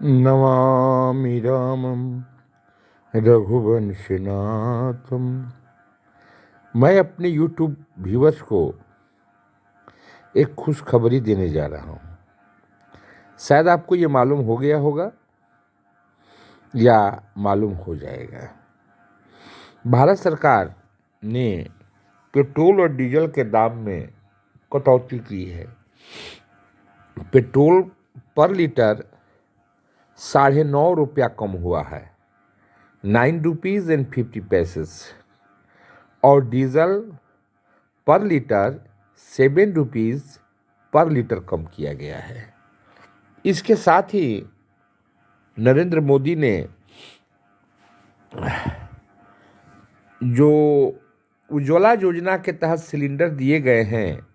नमामि रामं रघुवंशनाथम। मैं अपने YouTube व्यूअर्स को एक खुशखबरी देने जा रहा हूँ। शायद आपको ये मालूम हो गया होगा या मालूम हो जाएगा। भारत सरकार ने पेट्रोल और डीजल के दाम में कटौती की है। पेट्रोल पर लीटर 9.5 रुपया कम हुआ है, 9 रुपीज़ एंड 50 पैसे, और डीजल पर लीटर 7 रुपीज़ पर लीटर कम किया गया है। इसके साथ ही नरेंद्र मोदी ने जो उज्ज्वला योजना के तहत सिलेंडर दिए गए हैं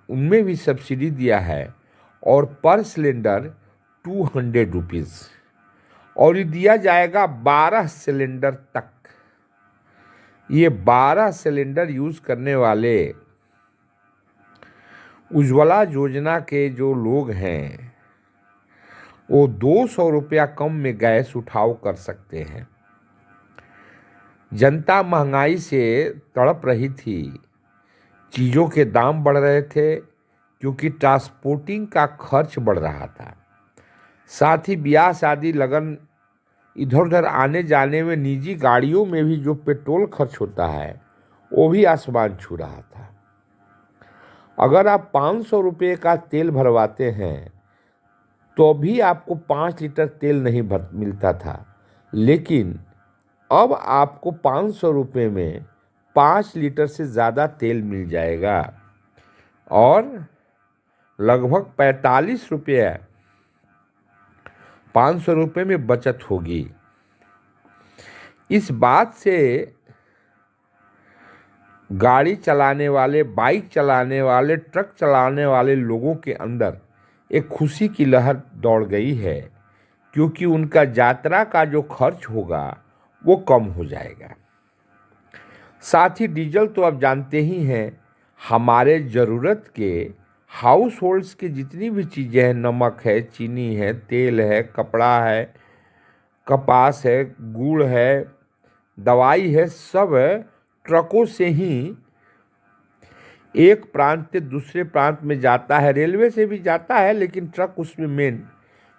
उनमें भी सब्सिडी दिया है, और पर सिलेंडर 200 रुपीज़, और ये दिया जाएगा 12 सिलेंडर तक। ये 12 सिलेंडर यूज करने वाले उज्ज्वला योजना के जो लोग हैं वो 200 रुपया कम में गैस उठाव कर सकते हैं। जनता महंगाई से तड़प रही थी, चीज़ों के दाम बढ़ रहे थे क्योंकि ट्रांसपोर्टिंग का खर्च बढ़ रहा था। साथ ही ब्याह शादी लगन इधर उधर आने जाने में निजी गाड़ियों में भी जो पेट्रोल खर्च होता है वो भी आसमान छू रहा था। अगर आप 500 रुपये का तेल भरवाते हैं तो भी आपको 5 लीटर तेल नहीं मिलता था, लेकिन अब आपको 500 रुपये में 5 लीटर से ज़्यादा तेल मिल जाएगा और लगभग 45 रुपये 500 रुपये में बचत होगी। इस बात से गाड़ी चलाने वाले, बाइक चलाने वाले, ट्रक चलाने वाले लोगों के अंदर एक खुशी की लहर दौड़ गई है, क्योंकि उनका यात्रा का जो खर्च होगा वो कम हो जाएगा। साथ ही डीजल तो आप जानते ही हैं, हमारे ज़रूरत के हाउस होल्ड्स की जितनी भी चीज़ें हैं, नमक है, चीनी है, तेल है, कपड़ा है, कपास है, गुड़ है, दवाई है, सब ट्रकों से ही एक प्रांत से दूसरे प्रांत में जाता है। रेलवे से भी जाता है, लेकिन ट्रक उसमें मेन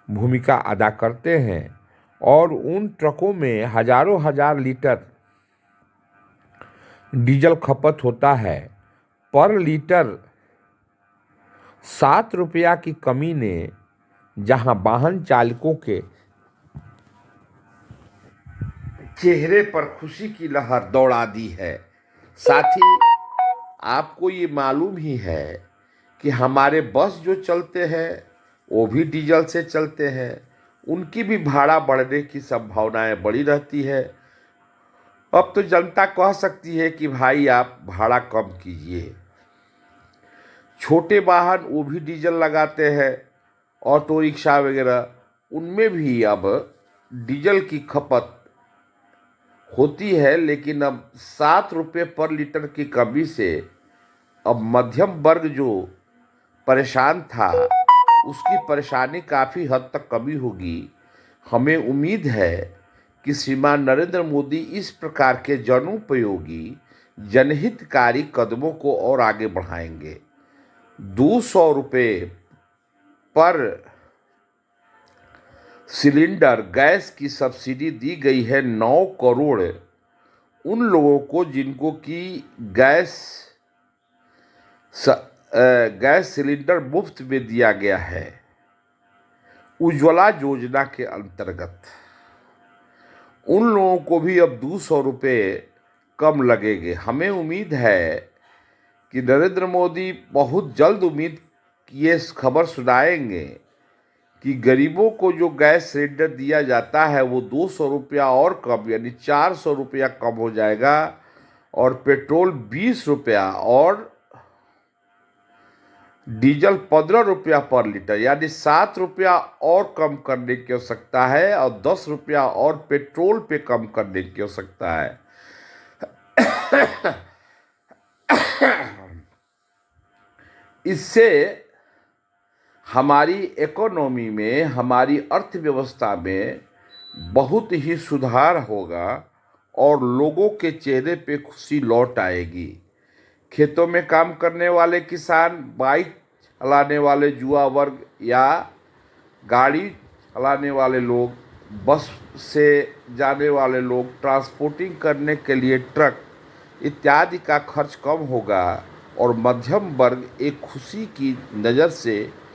भूमिका अदा करते हैं, और उन ट्रकों में हजारों हजार लीटर डीजल खपत होता है। पर लीटर 7 रुपया की कमी ने जहां वाहन चालकों के चेहरे पर खुशी की लहर दौड़ा दी है, साथ ही आपको ये मालूम ही है कि हमारे बस जो चलते हैं वो भी डीजल से चलते हैं, उनकी भी भाड़ा बढ़ने की संभावनाएं बड़ी रहती है। अब तो जनता कह सकती है कि भाई आप भाड़ा कम कीजिए। छोटे वाहन वो भी डीजल लगाते हैं, ऑटो रिक्शा वगैरह, उनमें भी अब डीजल की खपत होती है, लेकिन अब 7 रुपये पर लीटर की कमी से अब मध्यम वर्ग जो परेशान था उसकी परेशानी काफ़ी हद तक कमी होगी। हमें उम्मीद है कि श्रीमान नरेंद्र मोदी इस प्रकार के जनोपयोगी जनहितकारी कदमों को और आगे बढ़ाएंगे। 200 रुपये पर सिलेंडर गैस की सब्सिडी दी गई है 9 करोड़ उन लोगों को जिनको कि गैस सिलेंडर मुफ्त में दिया गया है उज्ज्वला योजना के अंतर्गत। उन लोगों को भी अब 200 रुपये कम लगेंगे। हमें उम्मीद है कि नरेंद्र मोदी बहुत जल्द ये खबर सुनाएंगे कि गरीबों को जो गैस सिलेंडर दिया जाता है वो 200 रुपया और कम, यानी 400 रुपया कम हो जाएगा, और पेट्रोल 20 रुपया और डीजल 15 रुपया पर लीटर, यानी 7 रुपया और कम करने की आवश्यकता है, और 10 रुपया और पेट्रोल पे कम करने की आवश्यकता है। इससे हमारी इकोनॉमी में, हमारी अर्थव्यवस्था में बहुत ही सुधार होगा और लोगों के चेहरे पे खुशी लौट आएगी। खेतों में काम करने वाले किसान, बाइक चलाने वाले युवा वर्ग या गाड़ी चलाने वाले लोग, बस से जाने वाले लोग, ट्रांसपोर्टिंग करने के लिए ट्रक इत्यादि का खर्च कम होगा और मध्यम वर्ग एक खुशी की नज़र से